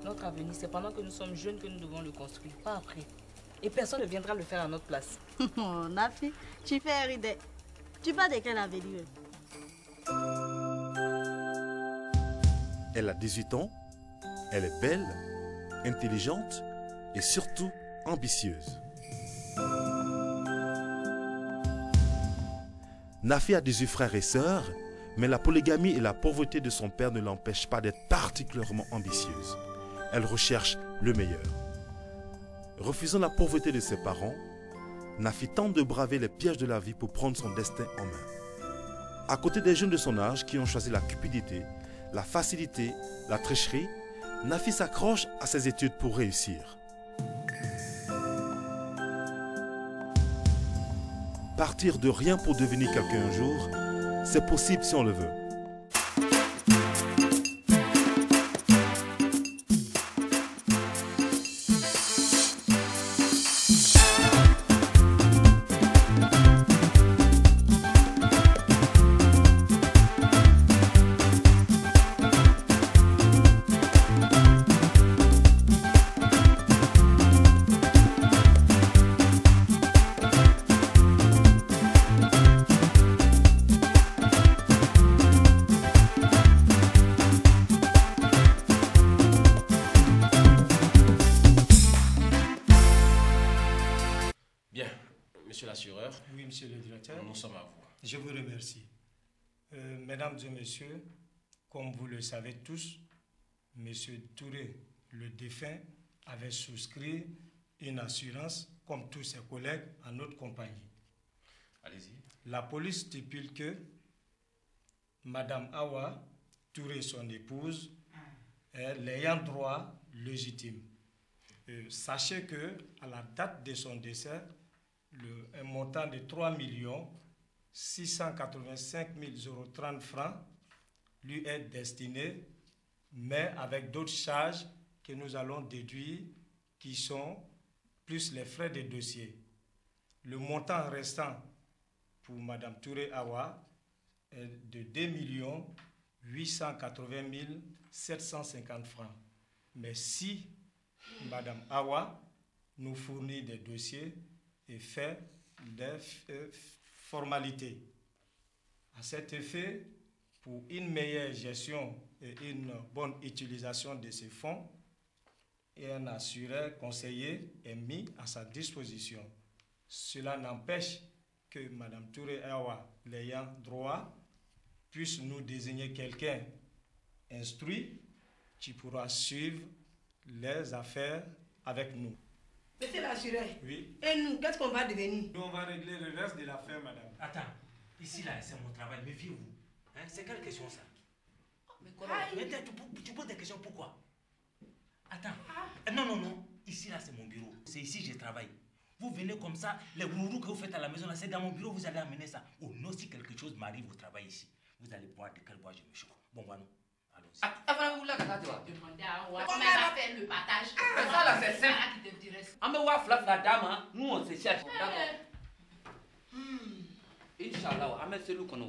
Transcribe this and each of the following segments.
Notre avenir, c'est pendant que nous sommes jeunes que nous devons le construire, pas après. Et personne ne viendra le faire à notre place. Oh, Nafi, tu fais rire. Tu parles de quel avenir? Elle a 18 ans, elle est belle, intelligente et surtout ambitieuse. Nafi a 18 frères et sœurs, mais la polygamie et la pauvreté de son père ne l'empêchent pas d'être particulièrement ambitieuse. Elle recherche le meilleur. Refusant la pauvreté de ses parents, Nafi tente de braver les pièges de la vie pour prendre son destin en main. À côté des jeunes de son âge qui ont choisi la cupidité, la facilité, la tricherie, Nafi s'accroche à ses études pour réussir. Partir de rien pour devenir quelqu'un un jour, c'est possible si on le veut. Oui, monsieur le directeur. Nous sommes à vous. Je vous remercie. Mesdames et messieurs, comme vous le savez tous, monsieur Touré, le défunt, avait souscrit une assurance, comme tous ses collègues, à notre compagnie. Allez-y. La police stipule que madame Awa Touré, son épouse, est l'ayant droit légitime. Sachez que à la date de son décès, un montant de 3 685 030 francs lui est destiné, mais avec d'autres charges que nous allons déduire, qui sont plus les frais de dossier. Le montant restant pour madame Touré Awa est de 2 880 750 francs. Mais si madame Awa nous fournit des dossiers et fait des formalités. À cet effet, pour une meilleure gestion et une bonne utilisation de ces fonds, un assureur conseiller est mis à sa disposition. Cela n'empêche que madame Touré Awa, l'ayant droit, puisse nous désigner quelqu'un instruit qui pourra suivre les affaires avec nous. Monsieur l'assureur. Oui. Et nous, qu'est-ce qu'on va devenir? Nous, on va régler le reste de l'affaire, madame. Attends, ici là, c'est mon travail, méfiez-vous. Hein? C'est quelle question ça? Mais tu poses des questions, pourquoi? Attends. Non. Ici là, c'est mon bureau. C'est ici que je travaille. Vous venez comme ça, les rourous que vous faites à la maison là, c'est dans mon bureau, vous allez amener ça. Oh non, si quelque chose m'arrive au travail ici, vous allez voir de quel bois je me chauffe. Bon, voilà. Allons-y. Avant là, demandez à Awa comment elle va faire le partage. Ça là, c'est simple. Qui te dirait. On me voit flaf la dame, nous on se cherche. Inch'Allah, on met celui qu'on a.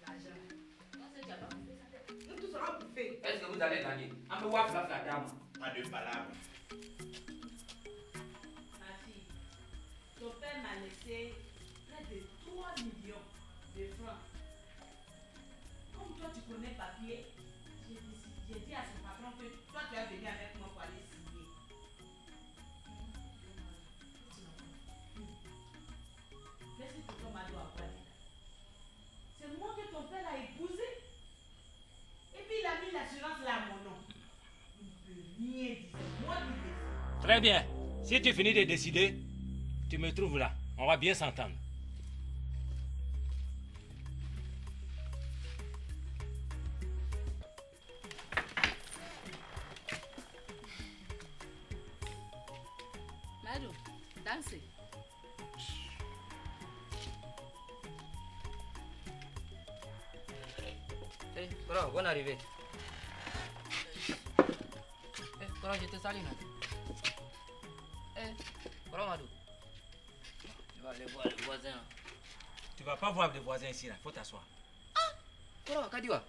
L'argent. Nous tous serons bouffés. Est-ce que vous allez gagner? On me voit flaf la dame. Pas de palabres. Ma fille, ton père m'a laissé près de 3 millions de francs. Comme toi tu connais papier, j'ai dit à son patron que toi tu as venu avec moi pour aller signer. Laisse ton mari à quoi? C'est moi que ton père a épousé. Et puis il a mis l'assurance là à mon nom. Il ne peut rien dire. C'est moi qui décide. Très bien. Si tu finis de décider, tu me trouves là. On va bien s'entendre. Madou, dansez. Hey, bro, bonne arrivée. Bro, je te salue, non? Bro, Madou. Tu vas aller voir les voisins. Tu vas pas voir des voisins ici, là. Faut t'asseoir. Bro, Kadiwa.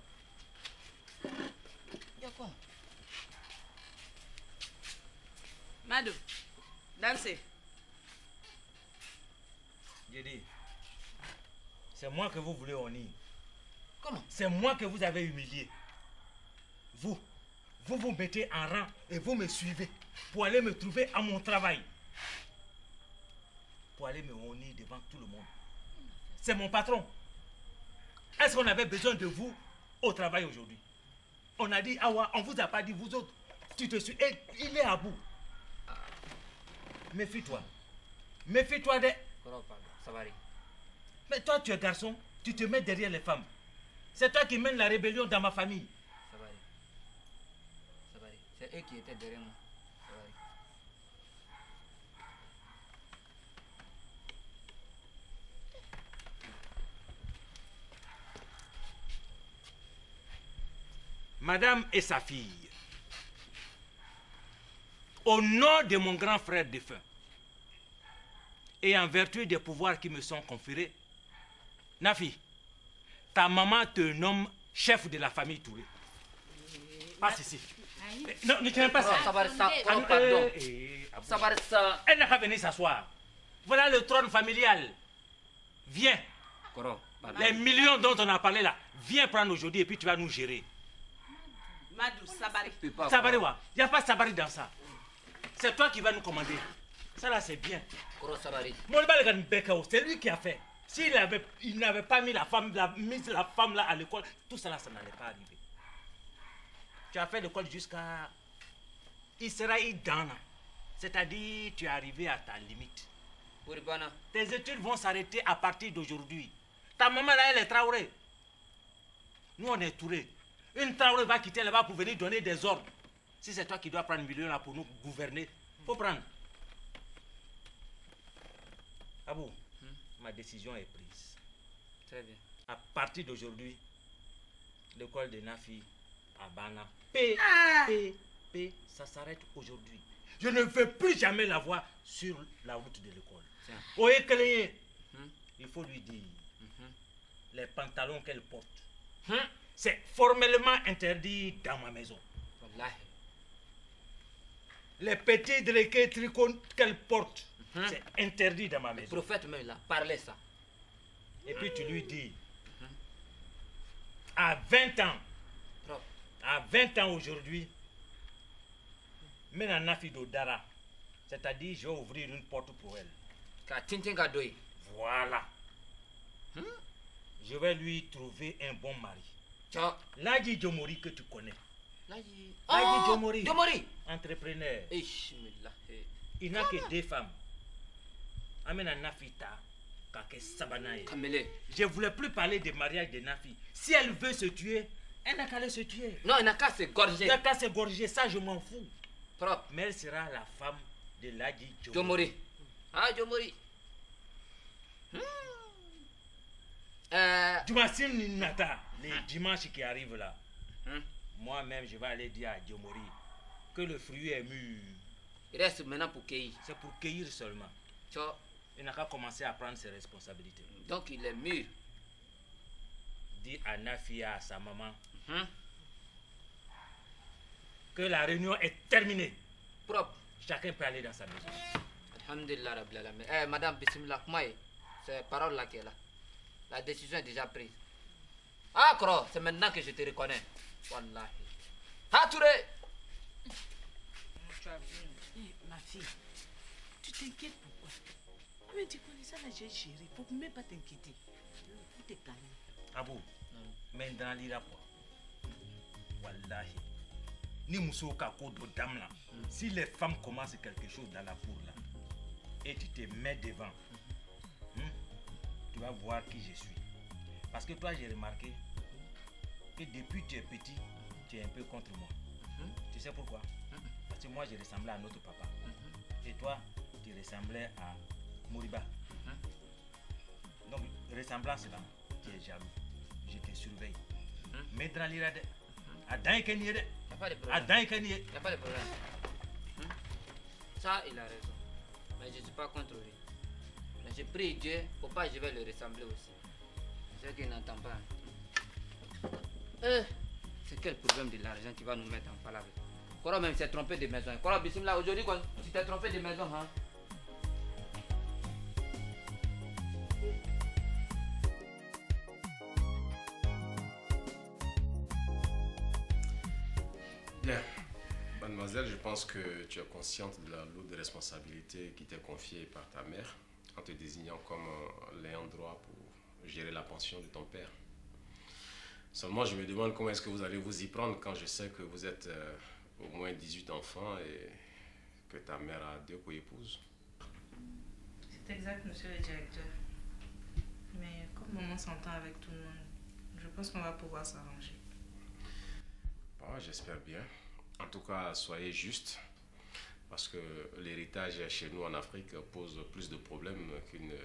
Y'a quoi? Madou, dansez. J'ai dit, c'est moi que vous voulez honnir. Comment? C'est moi que vous avez humilié. Vous vous mettez en rang et vous me suivez pour aller me trouver à mon travail. Pour aller me honnir devant tout le monde. C'est mon patron. Est-ce qu'on avait besoin de vous au travail aujourd'hui? On a dit, Awa, on vous a pas dit, vous autres, tu te suis. Et il est à bout. Méfie-toi. Méfie-toi des... Pardon, ça va aller. Mais toi, tu es garçon, tu te mets derrière les femmes. C'est toi qui mènes la rébellion dans ma famille. Ça va aller. Ça va aller. C'est eux qui étaient derrière moi. Ça va aller. Madame et sa fille, au nom de mon grand frère défunt, et en vertu des pouvoirs qui me sont conférés, Nafi, ta maman te nomme chef de la famille Touré. Passe ici. Non, ne tiens pas ça. Ça va aller, ça. Oh, pardon. Ça va aller, ça. Elle n'a qu'à venir s'asseoir. Voilà le trône familial. Viens. Koro, pardon. Les millions dont on a parlé là, viens prendre aujourd'hui et puis tu vas nous gérer. Madou, Sabari. Sabari, il n'y a pas de Sabari dans ça. C'est toi qui vas nous commander. Ça là, c'est bien. Koro, Sabari. C'est lui qui a fait. S'il n'avait pas mis la femme là à l'école, tout ça, ça n'allait pas arriver. Tu as fait l'école jusqu'à... Il sera idana. C'est-à-dire, tu es arrivé à ta limite. Pouribana. Tes études vont s'arrêter à partir d'aujourd'hui. Ta maman là, elle est Traoré. Nous, on est Touré. Une Traoré va quitter là-bas pour venir donner des ordres. Si c'est toi qui dois prendre 1 million là pour nous gouverner, faut prendre. Abou, ma décision est prise. Très bien. À partir d'aujourd'hui, l'école de Nafi à Bana, ça s'arrête aujourd'hui. Je ne veux plus jamais la voir sur la route de l'école. Oye, il faut lui dire, les pantalons qu'elle porte, c'est formellement interdit dans ma maison. Wallahi. Les petits délégués tricots qu'elle porte, c'est interdit dans ma Le maison. prophète même là, parlait ça. Et puis tu lui dis, à 20 ans, Propre. à 20 ans aujourd'hui, maintenant Nafi Dodara, c'est-à-dire je vais ouvrir une porte pour elle. Ka tintin ka doy. Voilà. Je vais lui trouver un bon mari. Ciao. Ladji Jomori que tu connais. Ladji Jomori. Jomori. Entrepreneur. Bismillah. Il n'a que 2 femmes. Amena Nafita, Kake Sabanaye. Kamele. Je ne voulais plus parler de mariage de Nafi. Si elle veut se tuer, elle n'a qu'à aller se tuer. Non, il n'a qu'à se gorger. Elle n'a qu'à se gorger, ça je m'en fous. Propre. Mais elle sera la femme de Ladji Jomori. Jomori. Ah, Jomori. Dumasim Ninata, les dimanches qui arrivent là, moi-même je vais aller dire à Jomori que le fruit est mûr. Il reste maintenant pour cueillir. C'est pour cueillir seulement. Ciao. Il n'a qu'à commencer à prendre ses responsabilités. Donc il est mûr. Dis à Nafi et à sa maman que la réunion est terminée. Propre. Chacun peut aller dans sa maison. Alhamdulillah Rabbil Alamin. Madame Bismillah, c'est parole là qui est là. La décision est déjà prise. Ah, Kro, c'est maintenant que je te reconnais. Wallahi. Ah, Touré. Ma fille, tu t'inquiètes pourquoi? Mais tu connais ça, là, j'ai chéri. Faut même pas t'inquiéter. Faut te calmer. Abou, mais dans l'ira quoi? Wallahi. Ni Mousso Kako de dame là. Si les femmes commencent quelque chose dans la cour là, et tu te mets devant, tu vas voir qui je suis. Parce que toi, j'ai remarqué que depuis que tu es petit, tu es un peu contre moi. Tu sais pourquoi? Parce que moi, je ressemblais à notre papa. Et toi, tu ressemblais à Moriba. Donc, ressemblance là, tu es jaloux. Je te surveille. Mais dans l'irade, à Daïkani, Il n'y a pas de problème. à Daïkani. Il n'y a pas de problème. Ça, il a raison. Mais je ne suis pas contre lui. Mais je prie Dieu, pour pas je vais le ressembler aussi. C'est qu'il n'entend pas. C'est quel problème de l'argent qui va nous mettre en palabre? Koro même s'est trompé de maison. Koro Bismillah, aujourd'hui, tu t'es trompé de maison, hein? Bien. Mademoiselle, je pense que tu es consciente de la lourde responsabilité qui t'est confiée par ta mère en te désignant comme l'ayant droit pour gérer la pension de ton père. Seulement, je me demande comment est-ce que vous allez vous y prendre quand je sais que vous êtes au moins 18 enfants et que ta mère a 2 co-épouses. C'est exact, monsieur le directeur. Mais comme maman s'entend avec tout le monde, je pense qu'on va pouvoir s'arranger. Bon, j'espère bien. En tout cas, soyez juste, parce que l'héritage chez nous en Afrique pose plus de problèmes qu'il ne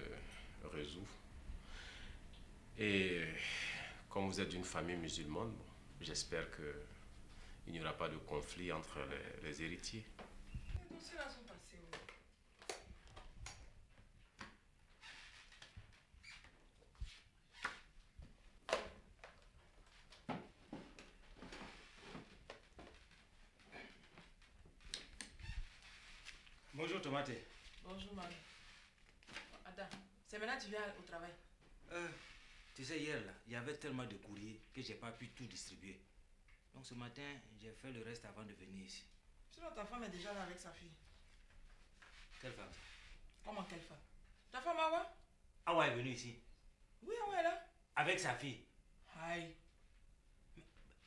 résout. Et comme vous êtes d'une famille musulmane, bon, j'espère qu'il n'y aura pas de conflit entre les héritiers. Bonjour Tomate. Bonjour, Marie. Attends, c'est maintenant que tu viens au travail. Tu sais, hier, là, il y avait tellement de courriers que j'ai pas pu tout distribuer. Donc ce matin, j'ai fait le reste avant de venir ici. Sinon, ta femme est déjà là avec sa fille. Quelle femme? Comment quelle femme? Ta femme Awa? Awa est venue ici. Oui, Awa est là. Avec sa fille. Aïe.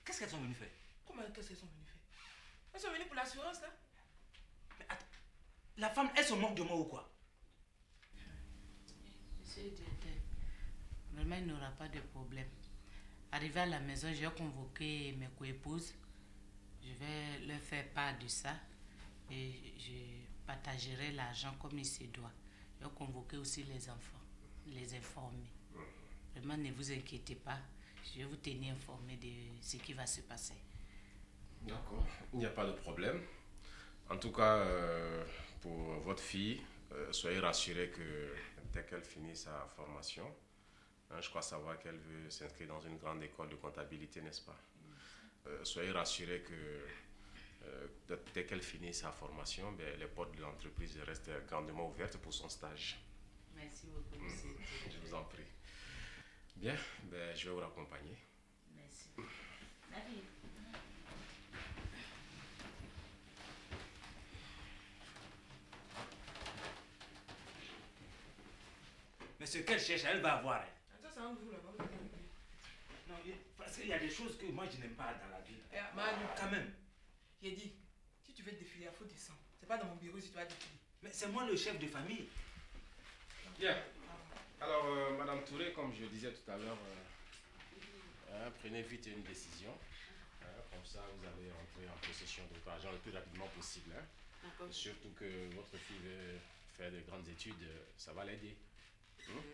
Qu'est-ce qu'elles sont venues faire? Comment qu'est-ce qu'elles sont venues faire? Elles sont venues pour l'assurance, là. Mais attends, la femme, elle se moque de moi ou quoi? Monsieur le directeur, vraiment il n'aura pas de problème. Arrivé à la maison, j'ai convoqué mes coépouses. Je vais leur faire part de ça et je partagerai l'argent comme il se doit. Je vais convoquer aussi les enfants, les informer. Vraiment, ne vous inquiétez pas. Je vais vous tenir informé de ce qui va se passer. D'accord, il n'y a pas de problème. En tout cas, pour votre fille, soyez rassurés que dès qu'elle finit sa formation, je crois savoir qu'elle veut s'inscrire dans une grande école de comptabilité, n'est-ce pas? Soyez rassurés que dès qu'elle finit sa formation, les portes de l'entreprise restent grandement ouvertes pour son stage. Merci beaucoup, monsieur. Je vous en prie. Bien, je vais vous raccompagner. Merci. David. Mais ce qu'elle cherche, elle va avoir. Hein. Attends, c'est entre vous là-bas. Non, parce qu'il y a des choses que moi je n'aime pas dans la vie. Manu, Quand même. j'ai dit, si tu veux défiler, il faut descendre. C'est pas dans mon bureau si tu vas défiler. Mais c'est moi le chef de famille. Bien. Alors, Madame Touré, comme je disais tout à l'heure, prenez vite une décision. Comme ça, vous allez entrer en possession de votre argent le plus rapidement possible. Surtout que votre fille veut faire de grandes études, ça va l'aider.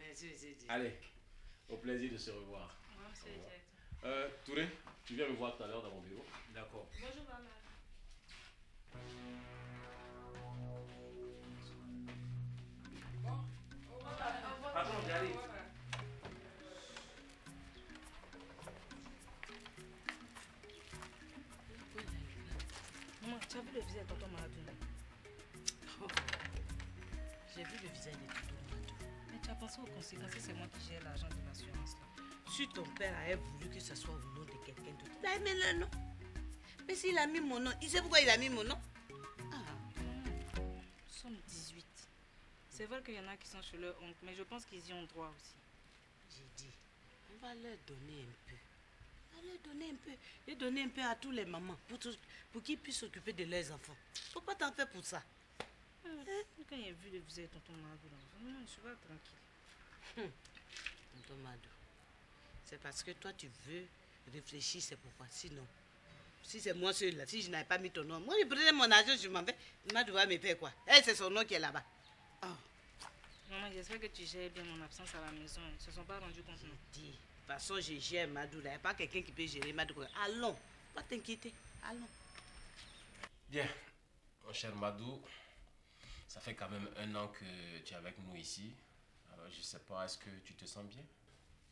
Merci, monsieur. Allez, au plaisir de se revoir. Moi, monsieur le directeur. Touré, tu viens me voir tout à l'heure dans mon bureau. D'accord. Bonjour, maman. Pardon, j'arrive. Maman, tu as vu le visage de tonton Maradou? J'ai vu le visage de tonton Maradou. Mais tu as pensé aux conséquences si c'est moi qui gère l'argent de l'assurance là? Si ton père avait voulu que ce soit au nom de quelqu'un d'autre, il a mis le nom. Mais s'il a mis mon nom, il sait pourquoi il a mis mon nom? Nous sommes 18. C'est vrai qu'il y en a qui sont chez leur oncle, mais je pense qu'ils y ont droit aussi. J'ai dit, on va leur donner un peu. On va leur donner un peu. Et donner un peu à tous les mamans pour qu'ils puissent s'occuper de leurs enfants. Faut pas t'en faire pour ça. Quand il a vu le visage de tonton Maradou, je suis pas tranquille. Tonton Madou, c'est parce que toi tu veux réfléchir, c'est pourquoi. Sinon, si c'est moi seul-là, si je n'avais pas mis ton nom, moi je prenais mon argent, je m'en vais. Madou va me faire quoi? C'est son nom qui est là-bas. Maman, j'espère que tu gères bien mon absence à la maison. Ils ne se sont pas rendus compte, non? De toute façon, je gère Madou là. Il n'y a pas quelqu'un qui peut gérer Madou. Allons, pas t'inquiéter. Allons. Bien, mon cher Madou, ça fait quand même 1 an que tu es avec nous ici. Alors, je ne sais pas, est-ce que tu te sens bien?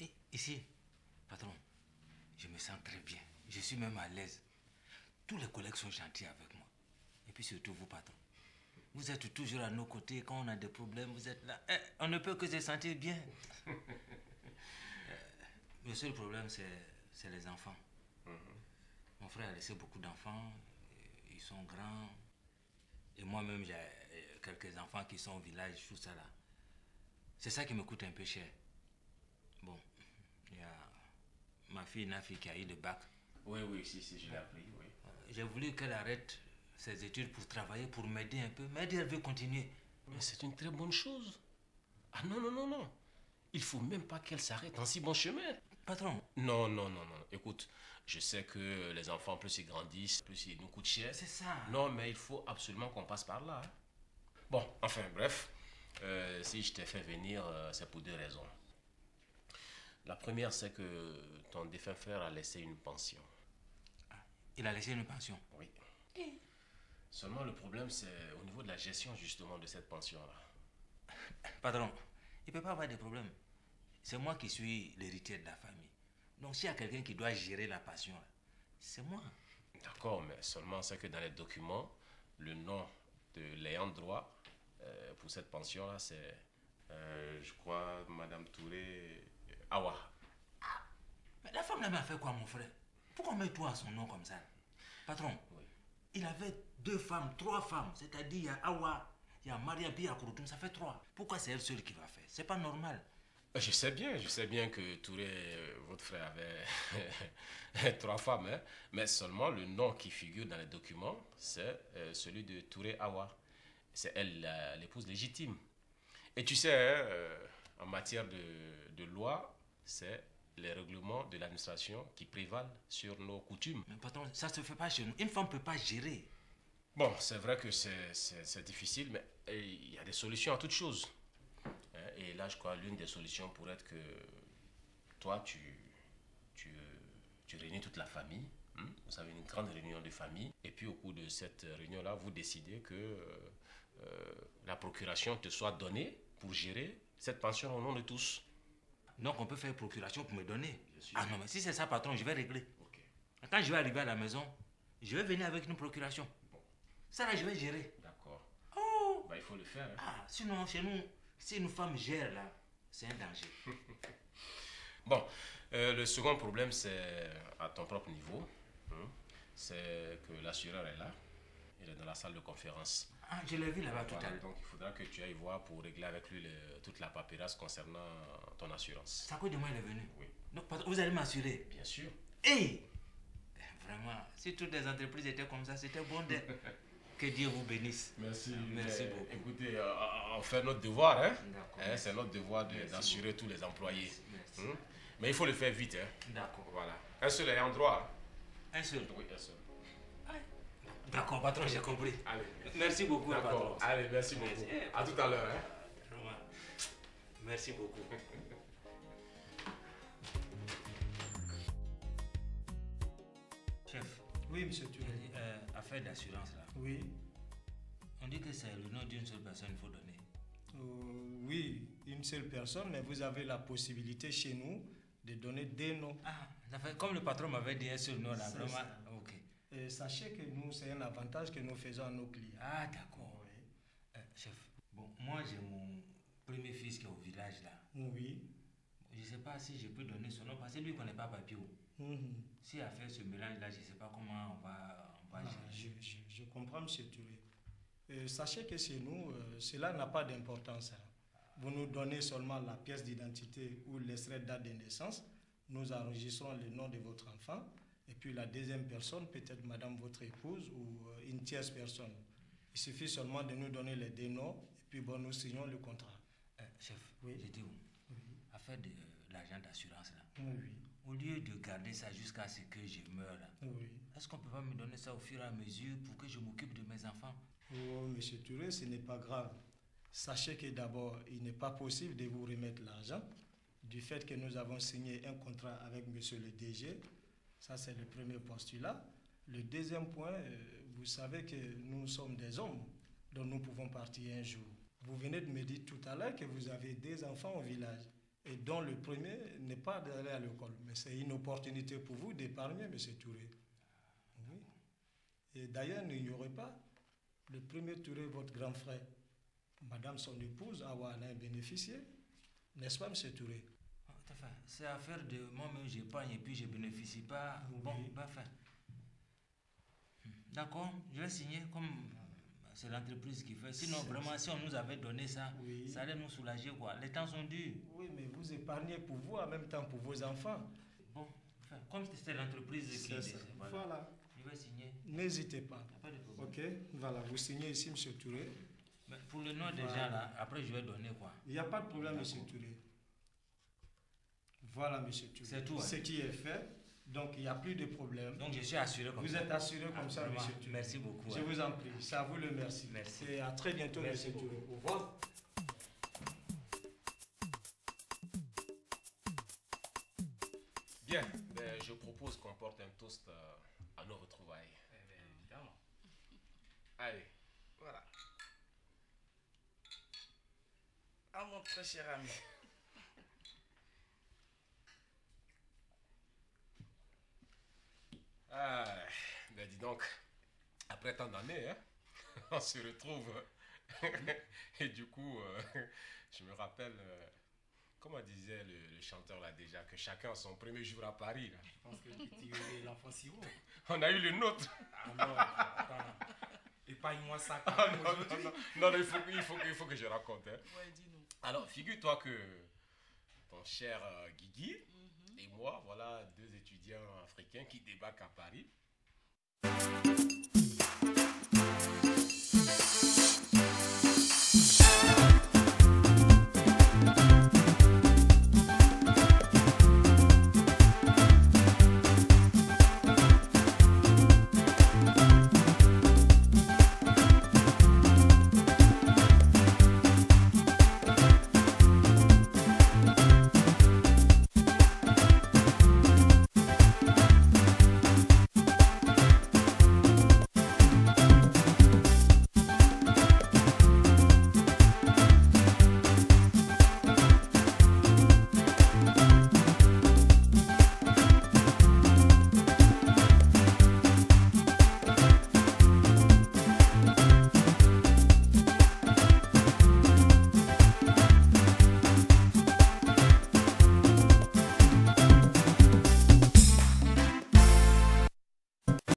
Et ici, patron, je me sens très bien. Je suis même à l'aise. tous les collègues sont gentils avec moi. Et puis surtout vous, patron. Vous êtes toujours à nos côtés quand on a des problèmes, vous êtes là. On ne peut que se sentir bien. Le seul problème, c'est les enfants. Mon frère a laissé beaucoup d'enfants, ils sont grands. Et moi-même, j'ai quelques enfants qui sont au village, tout ça là. C'est ça qui me coûte un peu cher. Bon, il y a ma fille Nafi qui a eu le bac. Oui, si, je l'ai appris, oui. J'ai voulu qu'elle arrête ses études pour travailler, pour m'aider un peu. Mais elle veut continuer. Mais c'est une très bonne chose. Ah non. Il faut même pas qu'elle s'arrête en si bon chemin. Patron. Non. Écoute, je sais que les enfants, plus ils grandissent, plus ils nous coûtent cher. C'est ça. Non, mais il faut absolument qu'on passe par là. Bon, enfin, bref. Si je t'ai fait venir, c'est pour 2 raisons. La première, c'est que ton défunt frère a laissé une pension. Il a laissé une pension? Oui. Seulement, le problème, c'est au niveau de la gestion, justement, de cette pension-là. Patron, il ne peut pas avoir de problème. C'est moi qui suis l'héritier de la famille. Donc, s'il y a quelqu'un qui doit gérer la pension, c'est moi. D'accord, mais seulement c'est que dans les documents, le nom de l'ayant droit pour cette pension-là, c'est, je crois, Madame Touré Awa. Mais la femme là m'a fait quoi, mon frère? Pourquoi on met toi à son nom comme ça? Patron, oui. Il avait 2 femmes, 3 femmes. C'est-à-dire, il y a Awa, il y a Maria, puis il y a Kouroutoum, ça fait 3. Pourquoi c'est elle seule qui va faire? C'est pas normal. Je sais bien que Touré, votre frère, avait 3 femmes, hein? Mais seulement le nom qui figure dans les documents, c'est celui de Touré Awa. C'est elle l'épouse légitime. Et tu sais, hein, en matière de loi, c'est les règlements de l'administration qui prévalent sur nos coutumes. Mais patron, ça ne se fait pas chez nous. Une femme ne peut pas gérer. Bon, c'est vrai que c'est difficile, mais il y a des solutions à toutes choses. Et là, je crois l'une des solutions pourrait être que toi, tu réunis toute la famille. Vous avez une grande réunion de famille. Et puis, au cours de cette réunion-là, vous décidez que la procuration te soit donnée pour gérer cette pension au nom de tous. Donc, on peut faire procuration pour me donner? Ah non, mais si c'est ça, patron, je vais régler. Okay. Quand je vais arriver à la maison, je vais venir avec une procuration. Bon. Ça, là, je vais gérer. D'accord. Oh! Bah, il faut le faire. Hein. Ah, sinon, chez nous, si une femme gère, là, c'est un danger. Bon, le second problème, c'est à ton propre niveau. C'est que l'assureur est là. Il est dans la salle de conférence. Ah, je l'ai vu là-bas tout à l'heure. Donc, il faudra que tu ailles voir pour régler avec lui toute la paperasse concernant ton assurance. C'est à cause de moi il est venu? Oui. Donc, vous allez m'assurer? Bien sûr. Hey! Vraiment, si toutes les entreprises étaient comme ça, c'était bon d'être. Que Dieu vous bénisse. Merci. Merci beaucoup. Écoutez, on fait notre devoir. Hein? C'est notre devoir d'assurer tous les employés. Merci. Mais il faut le faire vite. Hein? D'accord. Voilà. Un seul ayant droit. Un seul? Oui, un seul. D'accord, patron, j'ai compris. Allez. Merci beaucoup, patron. Allez, merci beaucoup. À tout à l'heure. Hein? Merci beaucoup. Chef. Oui, monsieur Touré. Affaire d'assurance là. Oui. On dit que c'est le nom d'une seule personne qu'il faut donner. Oui, une seule personne, mais vous avez la possibilité chez nous de donner des noms. Ah, comme le patron m'avait dit un seul nom là, vraiment. Ça. Ok. Et sachez que nous, c'est un avantage que nous faisons à nos clients. Ah, d'accord. Oui. Chef, bon, moi j'ai mon premier fils qui est au village là. Oui. Je ne sais pas si je peux donner son nom parce que lui ne connaît pas Papio. Si à faire ce mélange là, je ne sais pas comment on va gérer. Je comprends, monsieur Touré. Sachez que chez nous, cela n'a pas d'importance. Vous nous donnez seulement la pièce d'identité ou l'extrait de date de naissance. Nous enregistrons le nom de votre enfant. Et puis la deuxième personne, peut-être madame votre épouse ou une tierce personne. Il suffit seulement de nous donner les deux noms et puis bon, nous signons le contrat. Chef, oui. J'étais où? Oui. Affaire de l'argent d'assurance là. Oui. Au lieu de garder ça jusqu'à ce que je meure là. Oui. Est-ce qu'on peut pas me donner ça au fur et à mesure pour que je m'occupe de mes enfants? Oh, monsieur Touré, ce n'est pas grave. Sachez que d'abord, il n'est pas possible de vous remettre l'argent du fait que nous avons signé un contrat avec monsieur le DG. Ça, c'est le premier postulat. Le deuxième point, vous savez que nous sommes des hommes, dont nous pouvons partir un jour. Vous venez de me dire tout à l'heure que vous avez des enfants au village et dont le premier n'est pas d'aller à l'école. Mais c'est une opportunité pour vous d'épargner, monsieur Touré. Oui. Et d'ailleurs, n'ignorez pas, le premier Touré, votre grand frère, Madame son épouse, Awa en a bénéficié. N'est-ce pas, M. Touré? C'est affaire de moi-même, j'épargne et puis je ne bénéficie pas. Oui. Bon, parfait. D'accord, je vais signer comme c'est l'entreprise qui fait. Sinon, vraiment, si on nous avait donné ça, oui, ça allait nous soulager, quoi. Les temps sont durs. Oui, mais vous épargnez pour vous, en même temps pour vos enfants. Bon, enfin, comme c'est l'entreprise qui décide, voilà. Je vais signer. N'hésitez pas. Pas de problème. Ok, voilà, vous signez ici, M. Touré. Mais pour le nom déjà, là, après je vais donner quoi. Il n'y a pas de problème, M. Touré. Voilà, M. Touré. C'est tout. Ce qui est fait, donc il n'y a plus de problème. Donc je suis assuré comme vous ça. Vous êtes assuré comme ça, M. Touré. Merci beaucoup. Je vous en prie, c'est à vous le merci. Merci. Et à très bientôt, M. Touré. Au revoir. Bien, ben, je propose qu'on porte un toast à nos retrouvailles. Eh bien, évidemment. Allez. Voilà. À mon très cher ami. Ah, ben dis donc, après tant d'années, hein, on se retrouve. Et du coup, je me rappelle, comment disait le chanteur là déjà, que chacun a son premier jour à Paris. Là. Je pense que tu es l'enfant Siro. On a eu le nôtre. Ah non, attends. Épargne-moi ça. Ah, non, il faut que je raconte. Hein. Ouais, dis-nous. Alors, figure-toi que ton cher Guigui et moi, voilà 2 étudiants africains qui débarquent à Paris.